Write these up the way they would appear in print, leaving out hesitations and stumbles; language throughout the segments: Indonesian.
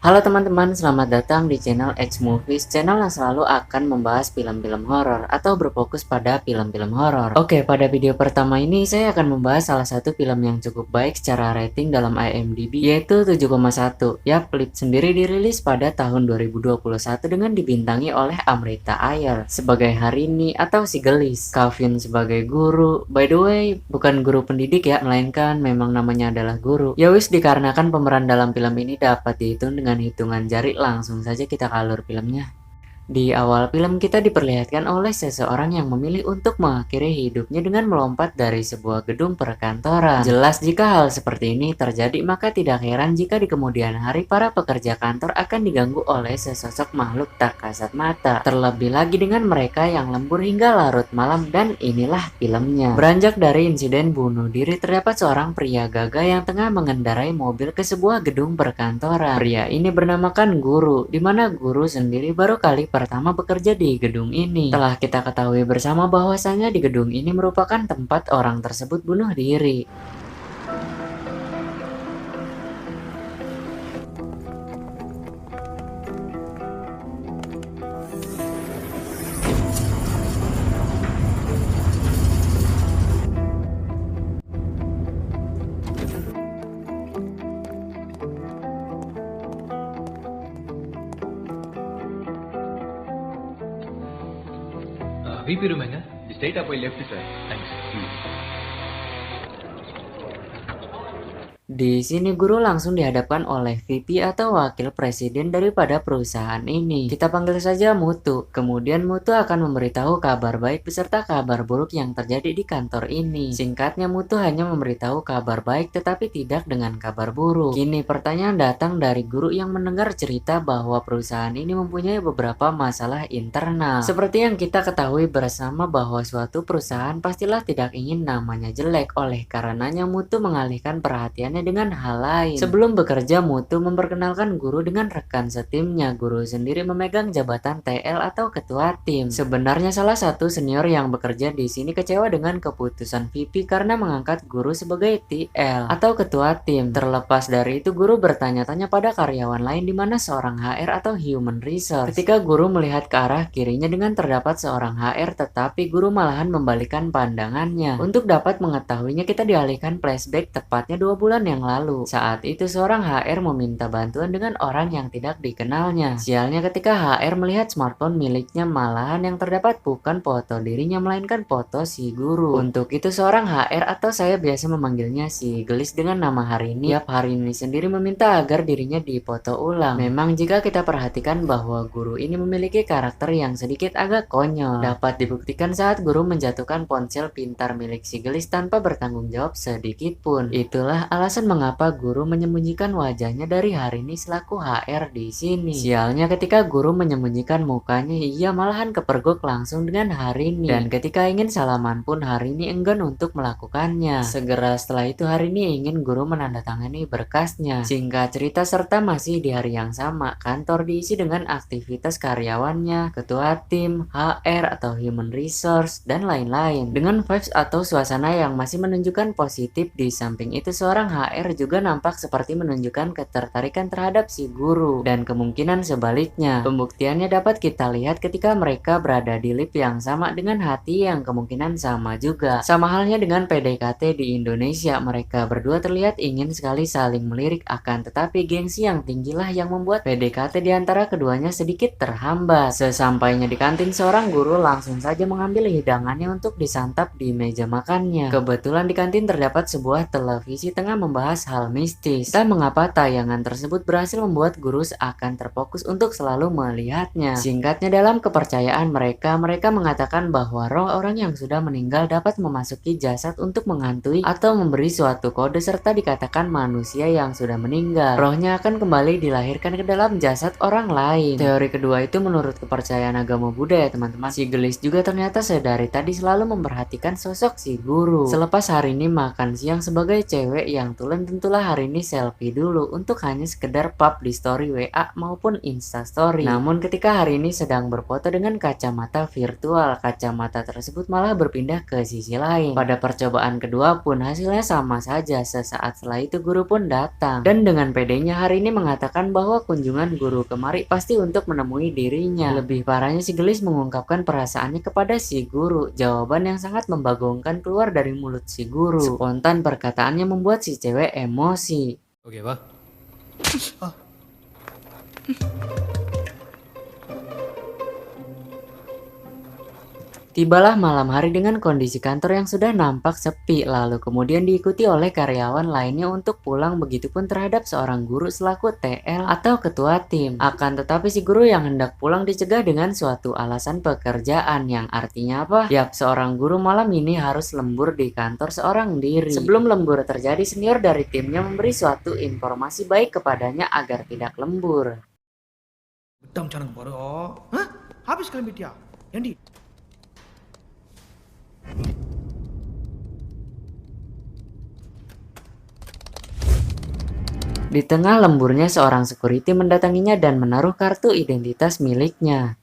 Halo teman-teman, selamat datang di channel X Movies, channel yang selalu akan membahas film-film horor atau berfokus pada film-film horor. Oke, pada video pertama ini saya akan membahas salah satu film yang cukup baik secara rating dalam IMDb, yaitu 7,1. Yap, Flip sendiri dirilis pada tahun 2021 dengan dibintangi oleh Amrita Ayer sebagai Harini atau si Gelis, Kevin sebagai guru. By the way, bukan guru pendidik ya, melainkan memang namanya adalah guru. Ya wis, dikarenakan pemeran dalam film ini dapat dihitung dengan hitungan jari, langsung saja kita ke alur filmnya. Di awal film kita diperlihatkan oleh seseorang yang memilih untuk mengakhiri hidupnya dengan melompat dari sebuah gedung perkantoran. Jelas jika hal seperti ini terjadi, maka tidak heran jika di kemudian hari para pekerja kantor akan diganggu oleh sesosok makhluk tak kasat mata. Terlebih lagi dengan mereka yang lembur hingga larut malam, dan inilah filmnya. Beranjak dari insiden bunuh diri, terdapat seorang pria gagah yang tengah mengendarai mobil ke sebuah gedung perkantoran. Pria ini bernamakan Guru, di mana Guru sendiri baru kali pertama bekerja di gedung ini. Telah kita ketahui bersama bahwasanya di gedung ini merupakan tempat orang tersebut bunuh diri. VP room है straight up left sir. Thanks. Di sini Guru langsung dihadapkan oleh VP atau wakil presiden daripada perusahaan ini. Kita panggil saja Mutu. Kemudian Mutu akan memberitahu kabar baik beserta kabar buruk yang terjadi di kantor ini. Singkatnya, Mutu hanya memberitahu kabar baik tetapi tidak dengan kabar buruk. Kini pertanyaan datang dari Guru yang mendengar cerita bahwa perusahaan ini mempunyai beberapa masalah internal. Seperti yang kita ketahui bersama bahwa suatu perusahaan pastilah tidak ingin namanya jelek. Oleh karenanya Mutu mengalihkan perhatiannya dengan hal lain. Sebelum bekerja, Mutu memperkenalkan Guru dengan rekan setimnya. Guru sendiri memegang jabatan TL atau ketua tim. Sebenarnya salah satu senior yang bekerja di sini kecewa dengan keputusan VP karena mengangkat Guru sebagai TL atau ketua tim. Terlepas dari itu, Guru bertanya-tanya pada karyawan lain di mana seorang HR atau Human Resource. Ketika Guru melihat ke arah kirinya dengan terdapat seorang HR, tetapi Guru malahan membalikan pandangannya. Untuk dapat mengetahuinya, kita dialihkan flashback tepatnya 2 bulan yang lalu. Saat itu seorang HR meminta bantuan dengan orang yang tidak dikenalnya. Sialnya ketika HR melihat smartphone miliknya, malahan yang terdapat bukan foto dirinya melainkan foto si Guru. Untuk itu seorang HR atau saya biasa memanggilnya si Gelis dengan nama Harini. Harini sendiri meminta agar dirinya dipoto ulang. Memang jika kita perhatikan bahwa Guru ini memiliki karakter yang sedikit agak konyol. Dapat dibuktikan saat Guru menjatuhkan ponsel pintar milik si Gelis tanpa bertanggung jawab sedikit pun. Itulah alasan mengapa Guru menyembunyikan wajahnya dari Harini selaku HR di sini. Sialnya ketika Guru menyembunyikan mukanya, ia malahan kepergok langsung dengan Harini. Dan ketika ingin salaman pun Harini enggan untuk melakukannya. Segera setelah itu Harini ingin Guru menandatangani berkasnya. Singkat cerita, serta masih di hari yang sama, kantor diisi dengan aktivitas karyawannya, ketua tim, HR atau Human Resource, dan lain-lain. Dengan vibes atau suasana yang masih menunjukkan positif. Di samping itu seorang HR juga nampak seperti menunjukkan ketertarikan terhadap si Guru, dan kemungkinan sebaliknya. Pembuktiannya dapat kita lihat ketika mereka berada di lift yang sama dengan hati yang kemungkinan sama juga. Sama halnya dengan PDKT di Indonesia, mereka berdua terlihat ingin sekali saling melirik, akan tetapi gengsi yang tinggilah yang membuat PDKT di antara keduanya sedikit terhambat. Sesampainya di kantin, seorang Guru langsung saja mengambil hidangannya untuk disantap di meja makannya. Kebetulan di kantin terdapat sebuah televisi tengah membahas hal mistis. Entah mengapa tayangan tersebut berhasil membuat Guru akan terfokus untuk selalu melihatnya. Singkatnya, dalam kepercayaan mereka mengatakan bahwa roh orang yang sudah meninggal dapat memasuki jasad untuk menghantui atau memberi suatu kode, serta dikatakan manusia yang sudah meninggal rohnya akan kembali dilahirkan ke dalam jasad orang lain. Teori kedua itu menurut kepercayaan agama Buddha ya teman-teman. Si Gelis juga ternyata sedari tadi selalu memperhatikan sosok si Guru. Selepas hari ini makan siang sebagai cewek yang tua kebetulan tentulah hari ini selfie dulu untuk hanya sekedar pub di story WA maupun Instastory. Namun ketika hari ini sedang berfoto dengan kacamata virtual, kacamata tersebut malah berpindah ke sisi lain. Pada percobaan kedua pun hasilnya sama saja. Sesaat setelah itu guru pun datang dan dengan pedenya hari ini mengatakan bahwa kunjungan guru kemari pasti untuk menemui dirinya. Lebih parahnya si Gelis mengungkapkan perasaannya kepada si guru. Jawaban yang sangat membagongkan keluar dari mulut si guru. Spontan perkataannya membuat si cewek emosi. Oke, Pak. Tibalah malam hari dengan kondisi kantor yang sudah nampak sepi, lalu kemudian diikuti oleh karyawan lainnya untuk pulang, begitupun terhadap seorang guru selaku TL atau ketua tim. Akan tetapi si guru yang hendak pulang dicegah dengan suatu alasan pekerjaan, yang artinya apa? Yap, seorang guru malam ini harus lembur di kantor seorang diri. Sebelum lembur terjadi, senior dari timnya memberi suatu informasi baik kepadanya agar tidak lembur. Bedam jangan baru. Hah? Habis kalian dia. Yang di Di tengah lemburnya, seorang security mendatanginya dan menaruh kartu identitas miliknya.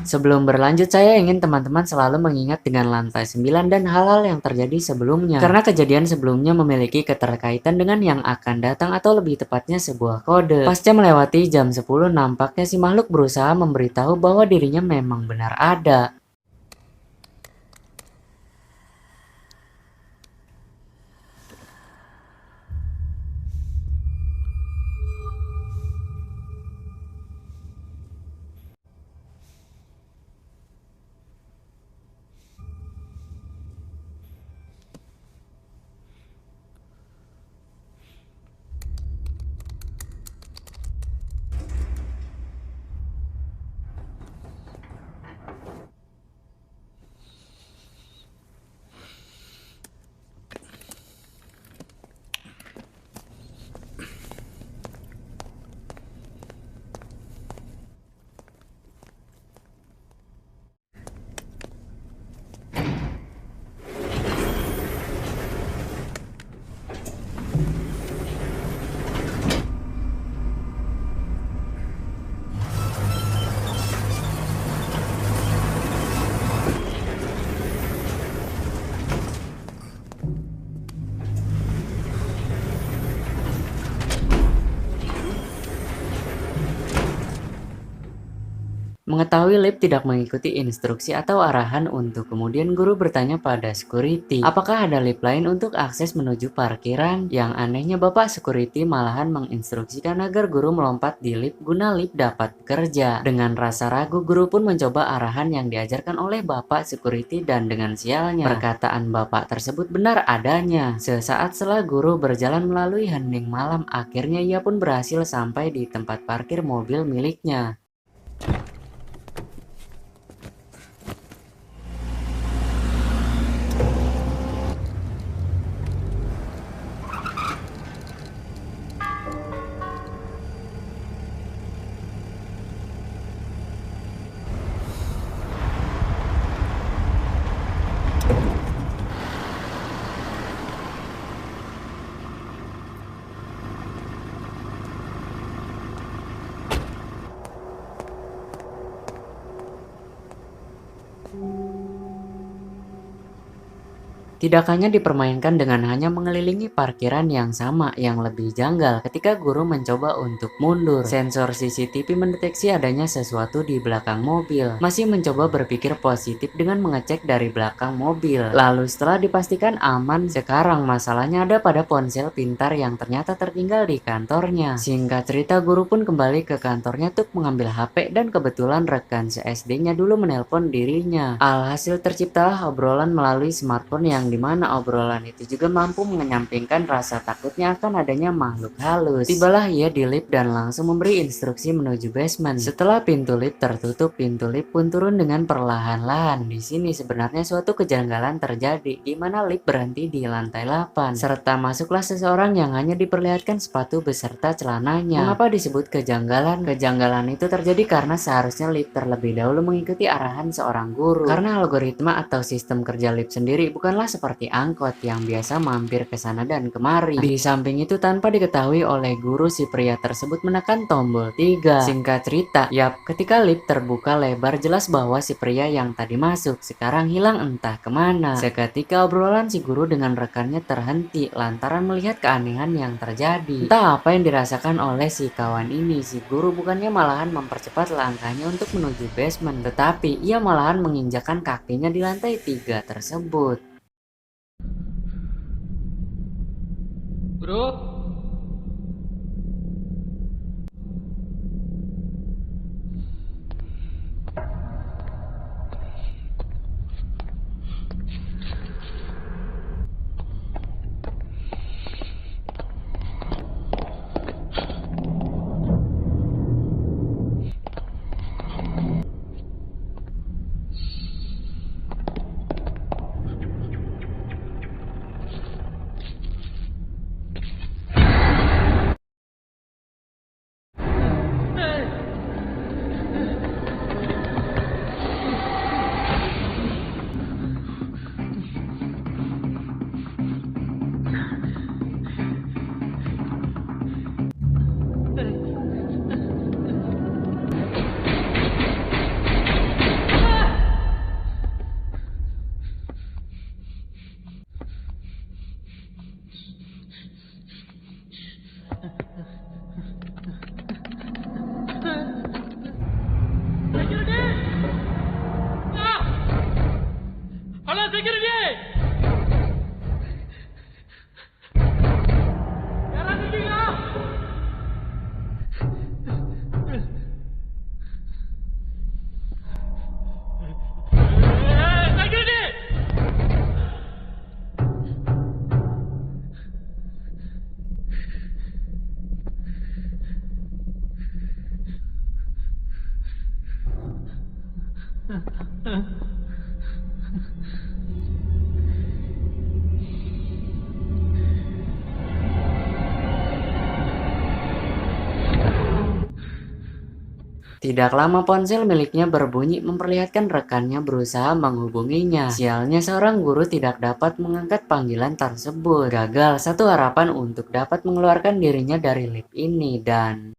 Sebelum berlanjut, saya ingin teman-teman selalu mengingat dengan lantai 9 dan hal-hal yang terjadi sebelumnya. Karena kejadian sebelumnya memiliki keterkaitan dengan yang akan datang, atau lebih tepatnya sebuah kode. Pasca melewati jam 10, nampaknya si makhluk berusaha memberitahu bahwa dirinya memang benar ada. Mengetahui Lip tidak mengikuti instruksi atau arahan untuk kemudian guru bertanya pada security, apakah ada lift lain untuk akses menuju parkiran? Yang anehnya bapak security malahan menginstruksikan agar guru melompat di lift guna lift dapat bekerja. Dengan rasa ragu, guru pun mencoba arahan yang diajarkan oleh bapak security dan dengan sialnya, perkataan bapak tersebut benar adanya. Sesaat setelah guru berjalan melalui hening malam, akhirnya ia pun berhasil sampai di tempat parkir mobil miliknya. Tidak hanya dipermainkan dengan hanya mengelilingi parkiran yang sama, yang lebih janggal ketika guru mencoba untuk mundur. Sensor CCTV mendeteksi adanya sesuatu di belakang mobil. Masih mencoba berpikir positif dengan mengecek dari belakang mobil. Lalu setelah dipastikan aman, sekarang masalahnya ada pada ponsel pintar yang ternyata tertinggal di kantornya. Singkat cerita, guru pun kembali ke kantornya untuk mengambil HP dan kebetulan rekan se-SD-nya dulu menelpon dirinya. Alhasil terciptalah obrolan melalui smartphone yang yang dimana obrolan itu juga mampu menyampingkan rasa takutnya akan adanya makhluk halus. Tibalah ia di lift dan langsung memberi instruksi menuju basement. Setelah pintu lift tertutup, pintu lift pun turun dengan perlahan-lahan. Di sini sebenarnya suatu kejanggalan terjadi di mana lift berhenti di lantai 8 serta masuklah seseorang yang hanya diperlihatkan sepatu beserta celananya. Mengapa disebut kejanggalan? Kejanggalan itu terjadi karena seharusnya lift terlebih dahulu mengikuti arahan seorang guru. Karena algoritma atau sistem kerja lift sendiri bukanlah seperti angkot yang biasa mampir ke sana dan kemari. Di samping itu tanpa diketahui oleh guru, si pria tersebut menekan tombol 3. Singkat cerita, ketika lift terbuka lebar, jelas bahwa si pria yang tadi masuk sekarang hilang entah kemana. Seketika obrolan si guru dengan rekannya terhenti lantaran melihat keanehan yang terjadi. Entah apa yang dirasakan oleh si kawan ini, si guru bukannya malahan mempercepat langkahnya untuk menuju basement, tetapi ia malahan menginjakkan kakinya di lantai 3 tersebut. Bro, Tidak lama ponsel miliknya berbunyi memperlihatkan rekannya berusaha menghubunginya. Sialnya seorang guru tidak dapat mengangkat panggilan tersebut. Gagal satu harapan untuk dapat mengeluarkan dirinya dari lift ini dan...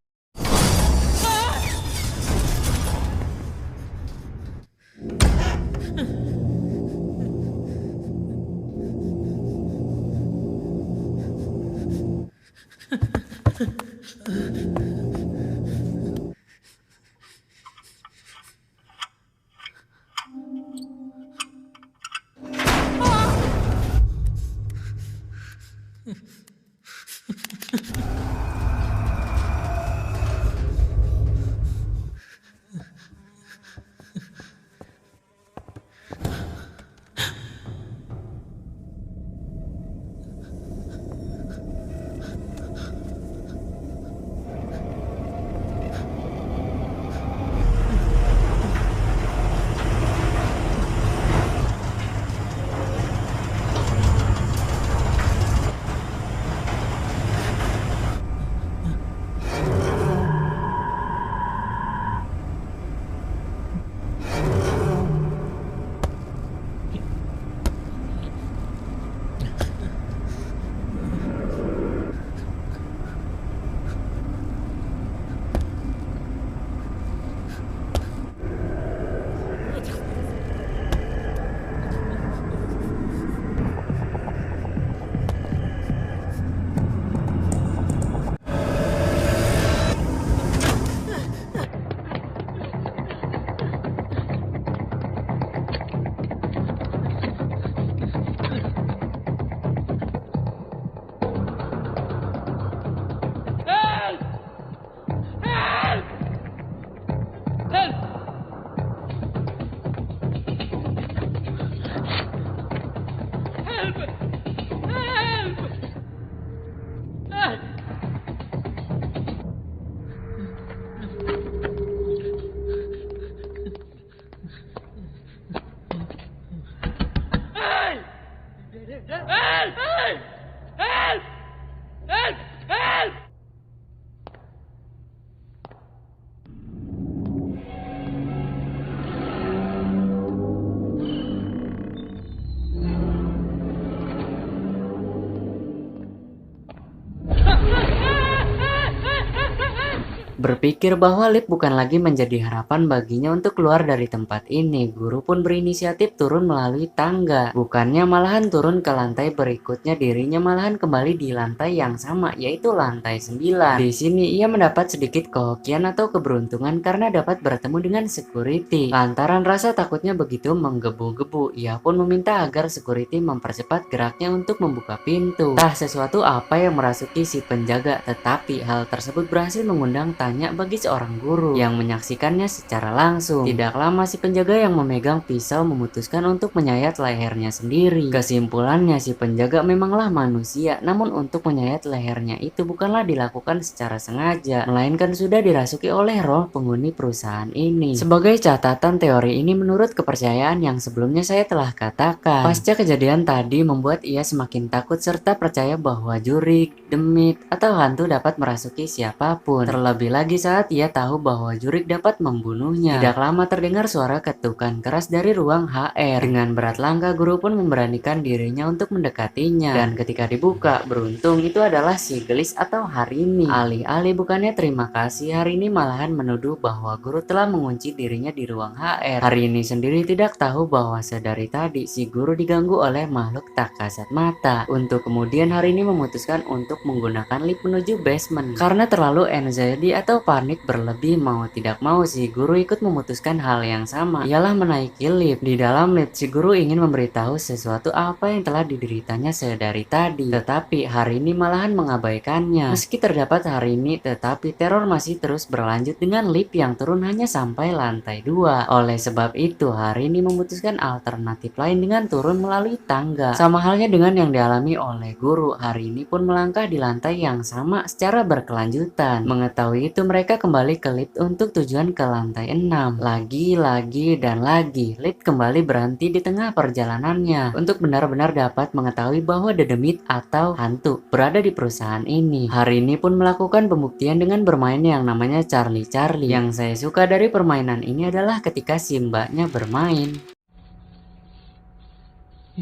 Berpikir bahwa lift bukan lagi menjadi harapan baginya untuk keluar dari tempat ini, guru pun berinisiatif turun melalui tangga. Bukannya malahan turun ke lantai berikutnya, dirinya malahan kembali di lantai yang sama, yaitu lantai 9. Di sini ia mendapat sedikit kehokian atau keberuntungan karena dapat bertemu dengan security. Lantaran rasa takutnya begitu menggebu-gebu, ia pun meminta agar security mempercepat geraknya untuk membuka pintu. Entah sesuatu apa yang merasuki si penjaga, tetapi hal tersebut berhasil mengundang tanya bagi seorang guru yang menyaksikannya secara langsung. Tidak lama si penjaga yang memegang pisau memutuskan untuk menyayat lehernya sendiri. Kesimpulannya si penjaga memanglah manusia, namun untuk menyayat lehernya itu bukanlah dilakukan secara sengaja, melainkan sudah dirasuki oleh roh penghuni perusahaan ini. Sebagai catatan, teori ini menurut kepercayaan yang sebelumnya saya telah katakan. Pasca kejadian tadi membuat ia semakin takut serta percaya bahwa jurik, demit, atau hantu dapat merasuki siapapun. Terlebih lagi saat ia tahu bahwa jurik dapat membunuhnya. Tidak lama terdengar suara ketukan keras dari ruang HR. Dengan berat langkah guru pun memberanikan dirinya untuk mendekatinya. Dan ketika dibuka, beruntung itu adalah si Gelis atau Harini. Alih-alih bukannya terima kasih, Harini malahan menuduh bahwa guru telah mengunci dirinya di ruang HR. Harini sendiri tidak tahu bahwa sedari tadi si guru diganggu oleh makhluk tak kasat mata. Untuk kemudian Harini memutuskan untuk menggunakan lift menuju basement. Karena terlalu anxiety atau panik berlebih, mau tidak mau si guru ikut memutuskan hal yang sama, ialah menaiki lift. Di dalam lift si guru ingin memberitahu sesuatu apa yang telah dideritanya sedari tadi, tetapi Harini malahan mengabaikannya. Meski terdapat Harini, tetapi teror masih terus berlanjut dengan lift yang turun hanya sampai lantai 2. Oleh sebab itu Harini memutuskan alternatif lain dengan turun melalui tangga. Sama halnya dengan yang dialami oleh guru, Harini pun melangkah di lantai yang sama secara berkelanjutan. Mengetahui itu mereka kembali ke lift untuk tujuan ke lantai 6. Lagi dan lagi lift kembali berhenti di tengah perjalanannya untuk benar-benar dapat mengetahui bahwa dedemit atau hantu berada di perusahaan ini. Hari ini pun melakukan pembuktian dengan bermain yang namanya Charlie. Yang saya suka dari permainan ini adalah ketika si mbaknya bermain.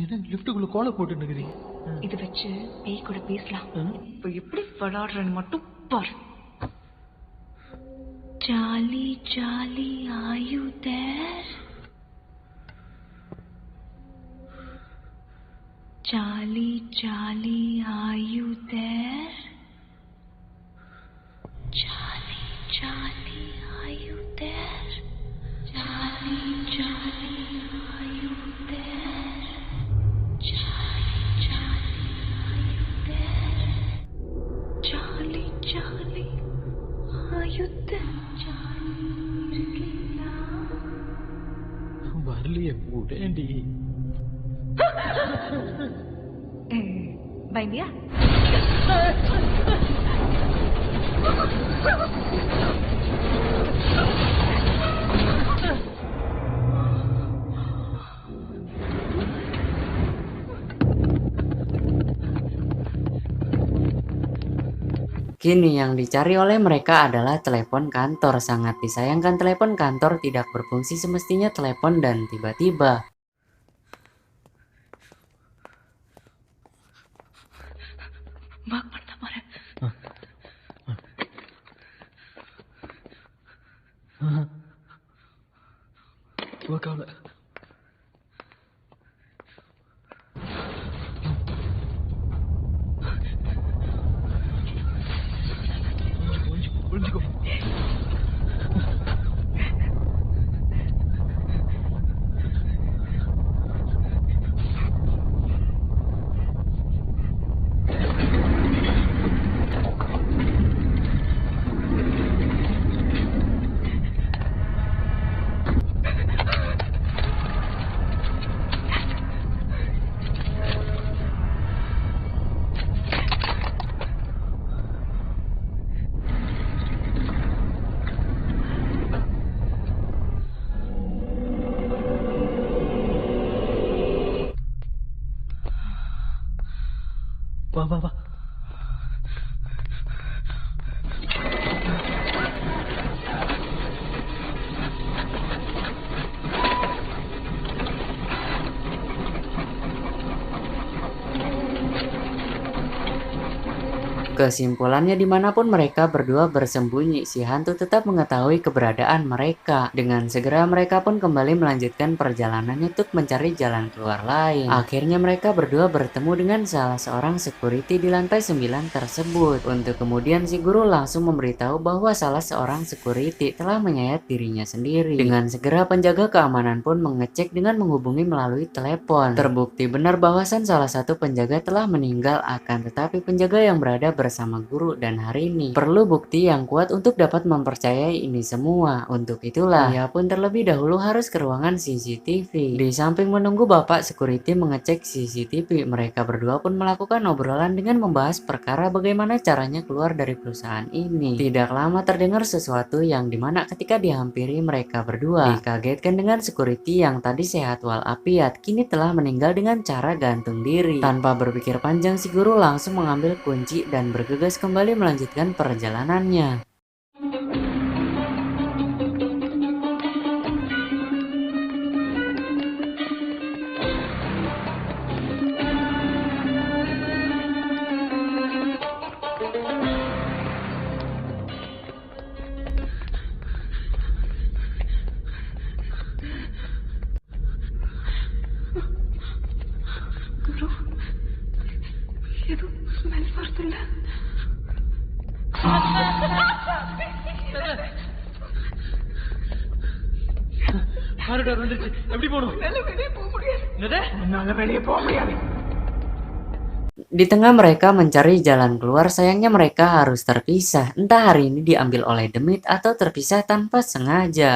என்ன லிஃப்ட்டுக்குள்ள கோலை போட்டு நிக்கிறீங்க? இதை வச்சு பேய் கூட பேசலாம். இப்ப எப்படி விளையாடுறேன்னு மட்டும் பாரு. Charlie, Charlie, are you there? Charlie, Charlie, are you there? Charlie, Charlie, are you there? Charlie, Charlie, are you there? Charlie, Charlie, are you there? Charlie, Charlie, are you there? Charlie, இருக்கீங்களா? வரலையே விடேண்டி. பயந்தியா? Kini yang dicari oleh mereka adalah telepon kantor. Sangat disayangkan telepon kantor tidak berfungsi semestinya telepon dan tiba-tiba Mark பண்ண போறேன். துவக்கால ஒளிஞ்சுக்கோ. வா வா வா. Kesimpulannya dimanapun mereka berdua bersembunyi, si hantu tetap mengetahui keberadaan mereka. Dengan segera mereka pun kembali melanjutkan perjalanannya untuk mencari jalan keluar lain. Akhirnya mereka berdua bertemu dengan salah seorang security di lantai 9 tersebut. Untuk kemudian si guru langsung memberitahu bahwa salah seorang security telah menyayat dirinya sendiri. Dengan segera penjaga keamanan pun mengecek dengan menghubungi melalui telepon. Terbukti benar bahwasan salah satu penjaga telah meninggal, akan tetapi penjaga yang berada bersama guru dan Harini perlu bukti yang kuat untuk dapat mempercayai ini semua. Untuk itulah ia pun terlebih dahulu harus ke ruangan CCTV. Di samping menunggu bapak security mengecek CCTV, mereka berdua pun melakukan obrolan dengan membahas perkara bagaimana caranya keluar dari perusahaan ini. Tidak lama terdengar sesuatu yang dimana ketika dihampiri mereka berdua dikagetkan dengan security yang tadi sehat walafiat kini telah meninggal dengan cara gantung diri. Tanpa berpikir panjang, si guru langsung mengambil kunci dan bergegas kembali melanjutkan perjalanannya. ಗುರು ಇದು ಸ್ಮೆಲ್ ಬರ್ತಿಲ್ಲ. காரிடார் வந்துருச்சு. எப்படி போகணும்? வெளியே போக முடியாது. என்னது? என்னால வெளியே போக முடியாது. Di tengah mereka mencari jalan keluar, sayangnya mereka harus terpisah. Entah hari ini diambil oleh demit atau terpisah tanpa sengaja.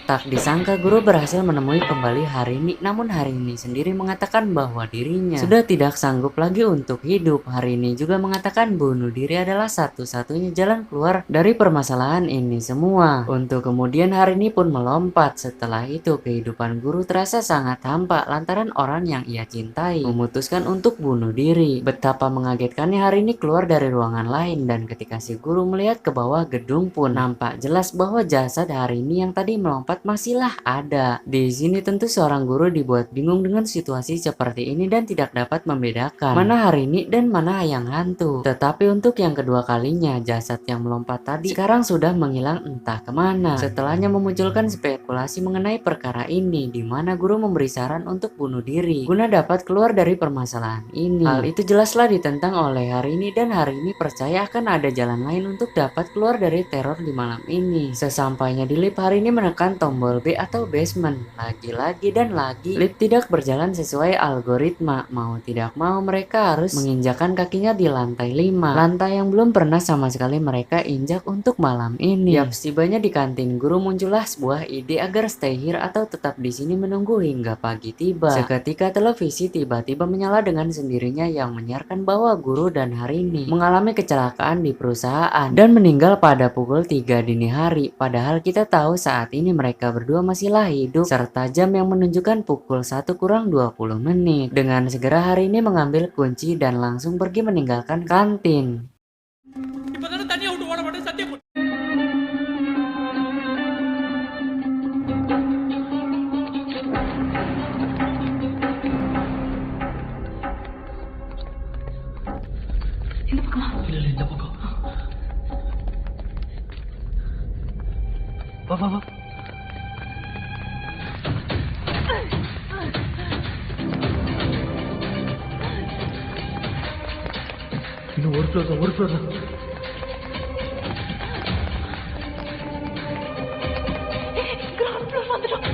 Tak disangka guru berhasil menemui kembali Harini, namun Harini sendiri mengatakan bahwa dirinya sudah tidak sanggup lagi untuk hidup. Harini juga mengatakan bunuh diri adalah satu-satunya jalan keluar dari permasalahan ini semua. Untuk kemudian Harini pun melompat. Setelah itu kehidupan guru terasa sangat hampa lantaran orang yang ia cintai memutuskan untuk bunuh diri. Betapa mengagetkannya Harini keluar dari ruangan lain, dan ketika si guru melihat ke bawah gedung pun nampak jelas bahwa jasad Harini yang tadi melompat masihlah ada. Di sini tentu seorang guru dibuat bingung dengan situasi seperti ini dan tidak dapat membedakan mana Harini dan mana yang hantu. Tetapi untuk yang kedua kalinya, jasad yang melompat tadi sekarang sudah menghilang entah kemana. Setelahnya memunculkan spekulasi mengenai perkara ini, di mana guru memberi saran untuk bunuh diri guna dapat keluar dari permasalahan ini. Hal itu jelaslah ditentang oleh Harini, dan Harini percaya akan ada jalan lain untuk dapat keluar dari teror di malam ini. Sesampainya di lift, Harini menekan tombol B atau basement. Lagi-lagi dan lagi lift tidak berjalan sesuai algoritma. Mau tidak mau mereka harus menginjakan kakinya di lantai 5, lantai yang belum pernah sama sekali mereka injak untuk malam ini. Tibanya di kantin guru muncullah sebuah ide agar stay here atau tetap di sini menunggu hingga pagi tiba. Seketika televisi tiba-tiba menyala dengan sendirinya yang menyiarkan bahwa guru dan Harini mengalami kecelakaan di perusahaan dan meninggal pada pukul 3 dini hari. Padahal kita tahu saat ini mereka berdua masihlah hidup, serta jam yang menunjukkan pukul 1 kurang 20 menit. Dengan segera Harini mengambil kunci dan langsung pergi meninggalkan kantin. இப்பதானே தனியா விட்டு ஓட மாட்டேன் சத்தியம் பண்ணு. இந்த பக்கமா? இல்ல இல்ல, இந்த பக்கம். வா வா வா. இன்னும் ஒரு ஃப்ளோர் தான், ஒரு ஃப்ளோர் தான். கிரவுண்ட் ஃப்ளோர் வந்துட்டோம்.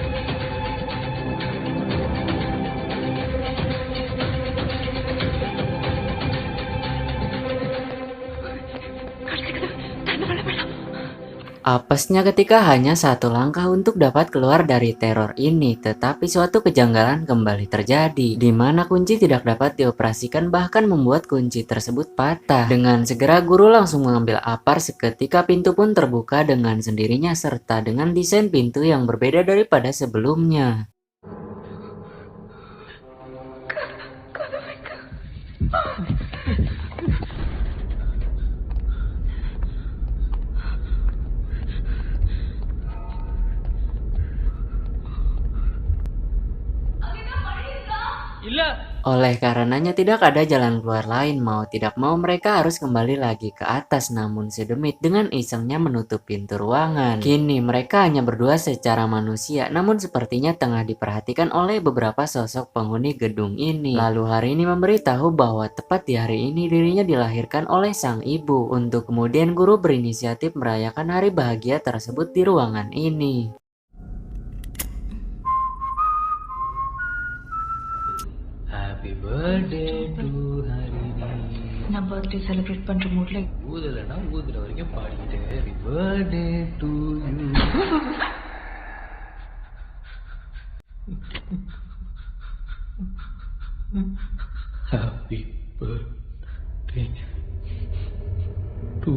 Apesnya ketika hanya satu langkah untuk dapat keluar dari teror ini, tetapi suatu kejanggalan kembali terjadi, di mana kunci tidak dapat dioperasikan bahkan membuat kunci tersebut patah. Dengan segera guru langsung mengambil apar seketika pintu pun terbuka dengan sendirinya serta dengan desain pintu yang berbeda daripada sebelumnya. Oleh karenanya tidak ada jalan keluar lain, mau tidak mau mereka harus kembali lagi ke atas, namun si Demit dengan isengnya menutup pintu ruangan. Kini mereka hanya berdua secara manusia, namun sepertinya tengah diperhatikan oleh beberapa sosok penghuni gedung ini. Lalu hari ini memberitahu bahwa tepat di hari ini dirinya dilahirkan oleh sang ibu, untuk kemudian guru berinisiatif merayakan hari bahagia tersebut di ruangan ini. Happy birthday to Harini. நான் birthday celebrate பண்ற மூட்ல ஊதுலன்னா ஊதுற வரைக்கும் பாடிக்கிட்டு happy birthday to you. Happy birthday to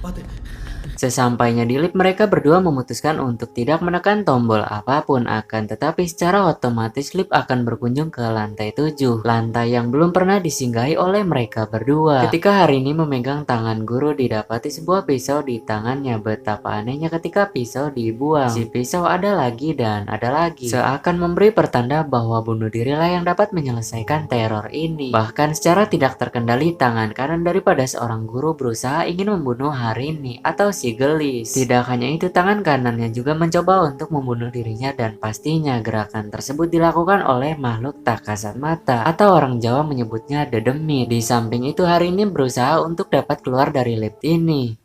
பார்த்து Sesampainya di lift, mereka berdua memutuskan untuk tidak menekan tombol apapun, akan tetapi secara otomatis lift akan berkunjung ke lantai 7, lantai yang belum pernah disinggahi oleh mereka berdua. Ketika hari ini memegang tangan guru, didapati sebuah pisau di tangannya. Betapa anehnya ketika pisau dibuang, si pisau ada lagi dan ada lagi, seakan memberi pertanda bahwa bunuh dirilah yang dapat menyelesaikan teror ini. Bahkan secara tidak terkendali, tangan kanan daripada seorang guru berusaha ingin membunuh Harini atau si Gelis. Tidak hanya itu, tangan kanannya juga mencoba untuk membunuh dirinya, dan pastinya gerakan tersebut dilakukan oleh makhluk tak kasat mata atau orang Jawa menyebutnya dedemit. Di samping itu, hari ini berusaha untuk dapat keluar dari lift ini.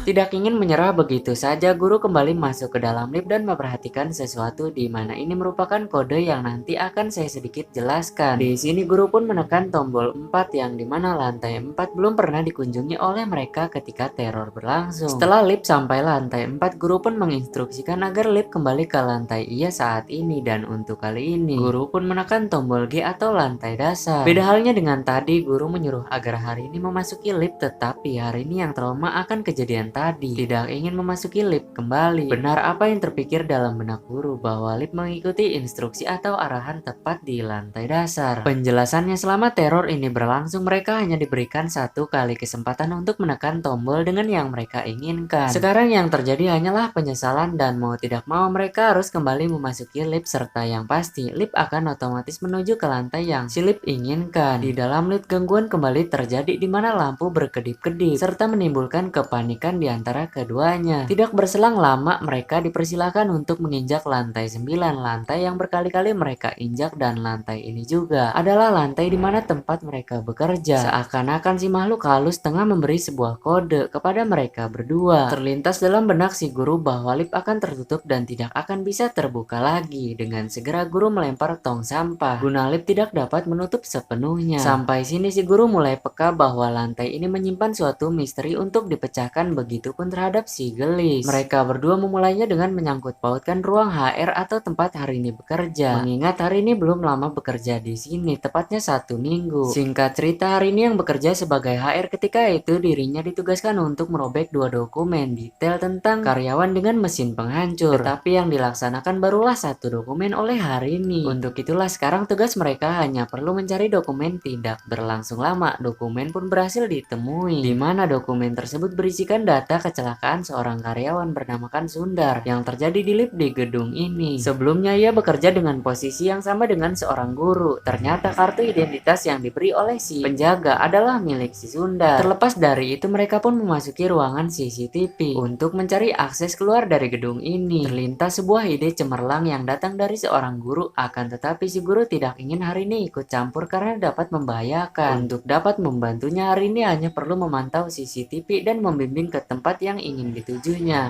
Tidak ingin menyerah begitu saja, guru kembali masuk ke dalam lift dan memperhatikan sesuatu, di mana ini merupakan kode yang nanti akan saya sedikit jelaskan. Di sini guru pun menekan tombol 4, yang dimana lantai 4 belum pernah dikunjungi oleh mereka ketika teror berlangsung. Setelah lift sampai lantai 4, guru pun menginstruksikan agar lift kembali ke lantai I saat ini, dan untuk kali ini guru pun menekan tombol G atau lantai dasar. Beda halnya dengan tadi, guru menyuruh agar hari ini memasuki lift, tetapi hari ini yang trauma akan kejadian tadi, tidak ingin memasuki lift kembali. Benar apa yang terpikir dalam benak guru, bahwa lift mengikuti instruksi atau arahan tepat di lantai dasar. Penjelasannya, selama teror ini berlangsung, mereka hanya diberikan satu kali kesempatan untuk menekan tombol dengan yang mereka inginkan. Sekarang yang terjadi hanyalah penyesalan, dan mau tidak mau mereka harus kembali memasuki lift, serta yang pasti lift akan otomatis menuju ke lantai yang si lift inginkan. Di dalam lift, gangguan kembali terjadi, di mana lampu berkedip-kedip serta menimbulkan kepanikan di antara keduanya. Tidak berselang lama, mereka dipersilakan untuk menginjak lantai 9, lantai yang berkali-kali mereka injak, dan lantai ini juga adalah lantai di mana tempat mereka bekerja. Seakan-akan si makhluk halus tengah memberi sebuah kode kepada mereka berdua. Terlintas dalam benak si guru bahwa lift akan tertutup dan tidak akan bisa terbuka lagi. Dengan segera guru melempar tong sampah guna lift tidak dapat menutup sepenuhnya. Sampai sini si guru mulai peka bahwa lantai ini menyimpan suatu misteri untuk dipecahkan, begitupun terhadap si Gelis. Mereka berdua memulainya dengan menyangkut pautkan ruang HR atau tempat hari ini bekerja. Mengingat hari ini belum lama bekerja di sini, tepatnya 1 minggu. Singkat cerita, hari ini yang bekerja sebagai HR ketika itu dirinya ditugaskan untuk merobek 2 dokumen detail tentang karyawan dengan mesin penghancur. Tetapi yang dilaksanakan barulah 1 dokumen oleh hari ini. Untuk itulah sekarang tugas mereka hanya perlu mencari dokumen. Tidak berlangsung lama, dokumen pun berhasil ditemui, di mana dokumen tersebut berisikan data data kecelakaan seorang karyawan bernamakan Sundar yang terjadi di lift di gedung ini. Sebelumnya ia bekerja dengan posisi yang sama dengan seorang guru. Ternyata kartu identitas yang diberi oleh si penjaga adalah milik si Sundar. Terlepas dari itu, mereka pun memasuki ruangan CCTV untuk mencari akses keluar dari gedung ini. Terlintas sebuah ide cemerlang yang datang dari seorang guru, akan tetapi si guru tidak ingin hari ini ikut campur karena dapat membahayakan. Untuk dapat membantunya, hari ini hanya perlu memantau CCTV dan membimbing ke tempat yang ingin ditujunya.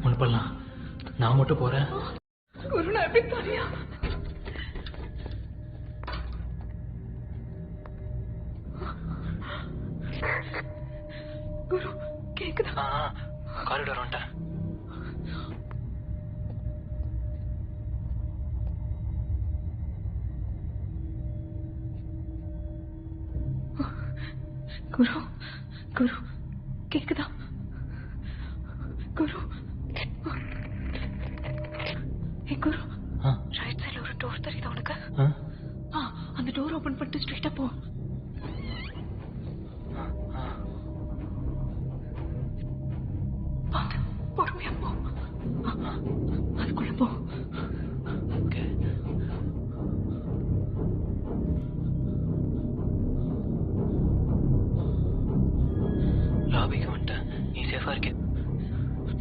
ஒன்று பண்ணலாம், நான் மட்டும் போறேன். குரு நான் எப்படி தனியா குரு கேக்குதா? காரிடார் வந்துட்டேன். குரு குரு கேக்குதா? குரு ஏ குரு, ரைட் சைடுல ஒரு டோர் தெரியுதா உனக்கு? அந்த டோர் ஓபன் பண்ணிட்டு ஸ்ட்ரைட்டா போ. பார்த்து பொறுமையா போ. அதுக்குள்ள போ. லாபிக்கு வந்துட்டேன். நீ சேஃபா இருக்க?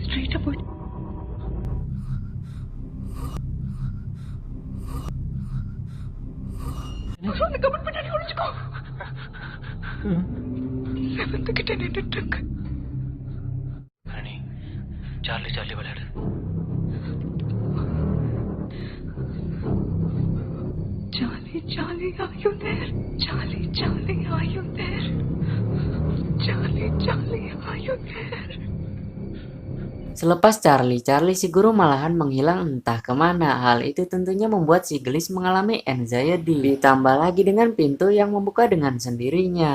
ஸ்ட்ரைட்டா போய் அந்த கமெண்ட் பண்ணி ஒளிச்சுக்கோ. செவன்த் கிட்ட நின்றுட்டு இருக்கு. ஹரணி, சார்லி சார்லி விளையாடு. Charlie, Charlie, are you there? Charlie, Charlie, are you there? Charlie, Charlie, are you there? Selepas Charlie, si guru malahan menghilang entah kemana. Hal itu tentunya membuat si Gelis mengalami anxiety. Ditambah lagi dengan pintu yang membuka dengan sendirinya.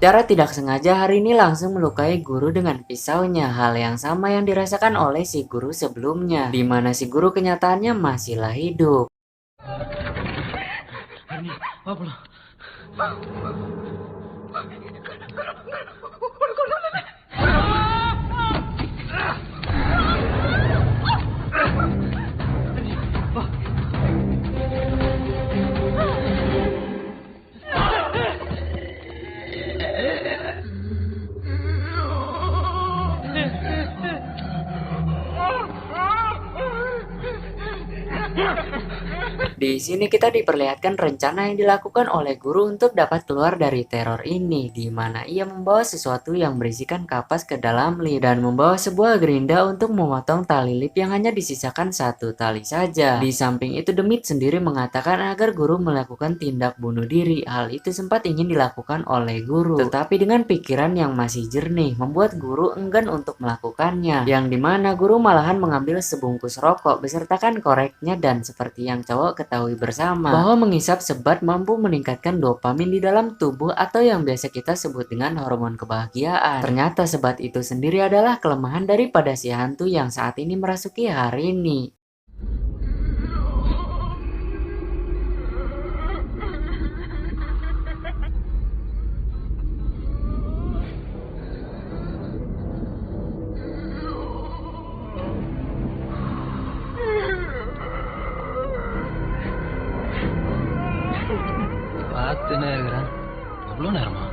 Secara tidak sengaja hari ini langsung melukai guru dengan pisaunya. Hal yang sama yang dirasakan oleh si guru sebelumnya, di mana si guru kenyataannya masihlah hidup. Harini, வா போலாம். Di sini kita diperlihatkan rencana yang dilakukan oleh guru untuk dapat keluar dari teror ini, di mana ia membawa sesuatu yang berisikan kapas ke dalam lift dan membawa sebuah gerinda untuk memotong tali lift yang hanya disisakan satu tali saja. Di samping itu, Demit sendiri mengatakan agar guru melakukan tindak bunuh diri. Hal itu sempat ingin dilakukan oleh guru, tetapi dengan pikiran yang masih jernih membuat guru enggan untuk melakukannya, yang dimana guru malahan mengambil sebungkus rokok besertakan koreknya, dan seperti yang cowok ketahui bersama bahwa mengisap sebat mampu meningkatkan dopamin di dalam tubuh atau yang biasa kita sebut dengan hormon kebahagiaan. Ternyata sebat itu sendiri adalah kelemahan daripada si hantu yang saat ini merasuki hari ini. பார்த்துனே இருக்கிறேன். எவ்வளோ நேரமா?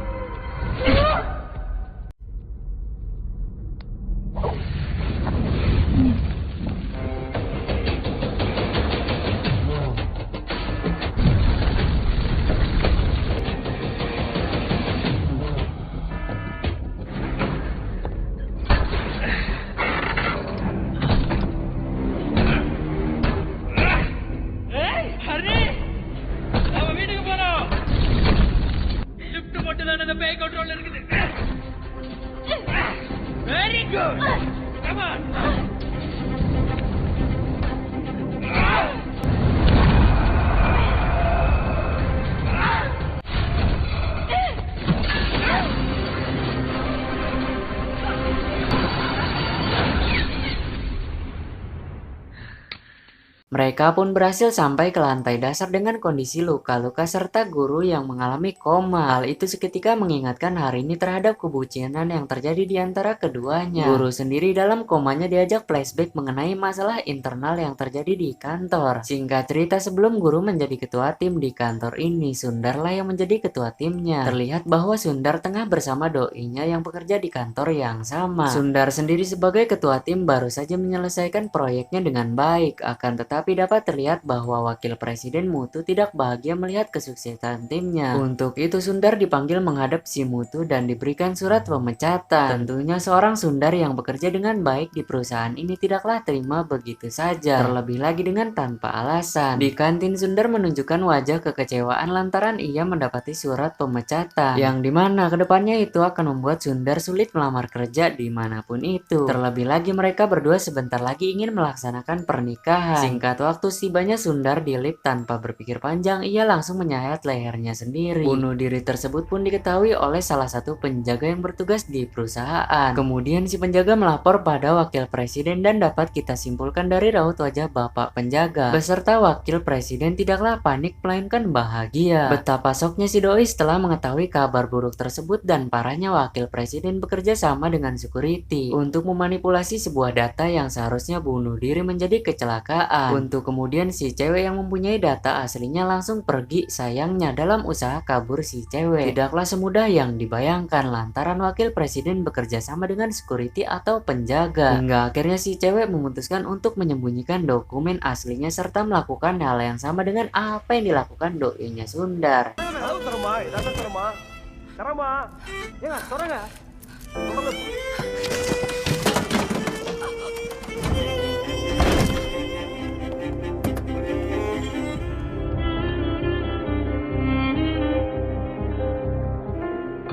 Mereka pun berhasil sampai ke lantai dasar dengan kondisi luka-luka serta guru yang mengalami koma. Hal itu seketika mengingatkan Harini terhadap kebucinan yang terjadi di antara keduanya. Guru sendiri dalam komanya diajak flashback mengenai masalah internal yang terjadi di kantor. Singkat cerita, sebelum guru menjadi ketua tim di kantor ini, Sundarlah yang menjadi ketua timnya. Terlihat bahwa Sundar tengah bersama doinya yang bekerja di kantor yang sama. Sundar sendiri sebagai ketua tim baru saja menyelesaikan proyeknya dengan baik, akan tetapi dapat terlihat bahwa wakil presiden Muthu tidak bahagia melihat kesuksesan timnya. Untuk itu Sundar dipanggil menghadap si Muthu dan diberikan surat pemecatan. Tentunya seorang Sundar yang bekerja dengan baik di perusahaan ini tidaklah terima begitu saja, terlebih lagi dengan tanpa alasan. Di kantin, Sundar menunjukkan wajah kekecewaan lantaran ia mendapati surat pemecatan, yang dimana kedepannya itu akan membuat Sundar sulit melamar kerja dimanapun itu. Terlebih lagi mereka berdua sebentar lagi ingin melaksanakan pernikahan. Singkat waktu tibanya Sundar di lift, tanpa berpikir panjang ia langsung menyayat lehernya sendiri. Bunuh diri tersebut pun diketahui oleh salah satu penjaga yang bertugas di perusahaan. Kemudian si penjaga melapor pada wakil presiden dan dapat kita simpulkan dari raut wajah bapak penjaga beserta wakil presiden tidaklah panik melainkan bahagia. Betapa shocknya si doi setelah mengetahui kabar buruk tersebut dan parahnya wakil presiden bekerja sama dengan security untuk memanipulasi sebuah data yang seharusnya bunuh diri menjadi kecelakaan, untuk kemudian si cewek yang mempunyai data aslinya langsung pergi. Sayangnya dalam usaha kabur si cewek tidaklah semudah yang dibayangkan lantaran wakil presiden bekerja sama dengan security atau penjaga, hingga akhirnya si cewek memutuskan untuk menyembunyikan dokumen aslinya serta melakukan hal yang sama dengan apa yang dilakukan doinya Sundar.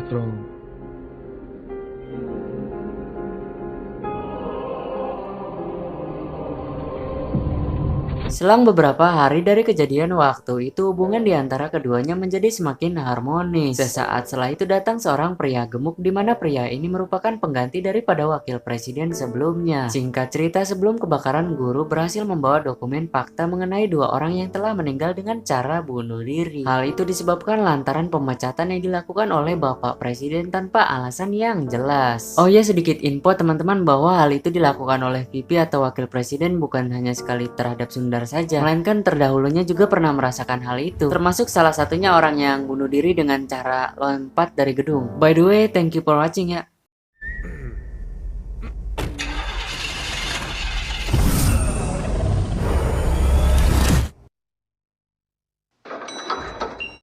அப்புறம் Selang beberapa hari dari kejadian waktu itu, hubungan di antara keduanya menjadi semakin harmonis. Sesaat setelah itu datang seorang pria gemuk, di mana pria ini merupakan pengganti daripada wakil presiden sebelumnya. Singkat cerita, sebelum kebakaran, guru berhasil membawa dokumen fakta mengenai dua orang yang telah meninggal dengan cara bunuh diri. Hal itu disebabkan lantaran pemecatan yang dilakukan oleh bapak presiden tanpa alasan yang jelas. Oh ya, sedikit info teman-teman bahwa hal itu dilakukan oleh VP atau wakil presiden bukan hanya sekali terhadap Sundar saja, melainkan terdahulunya juga pernah merasakan hal itu, termasuk salah satunya orang yang bunuh diri dengan cara lompat dari gedung. By the way, thank you for watching ya.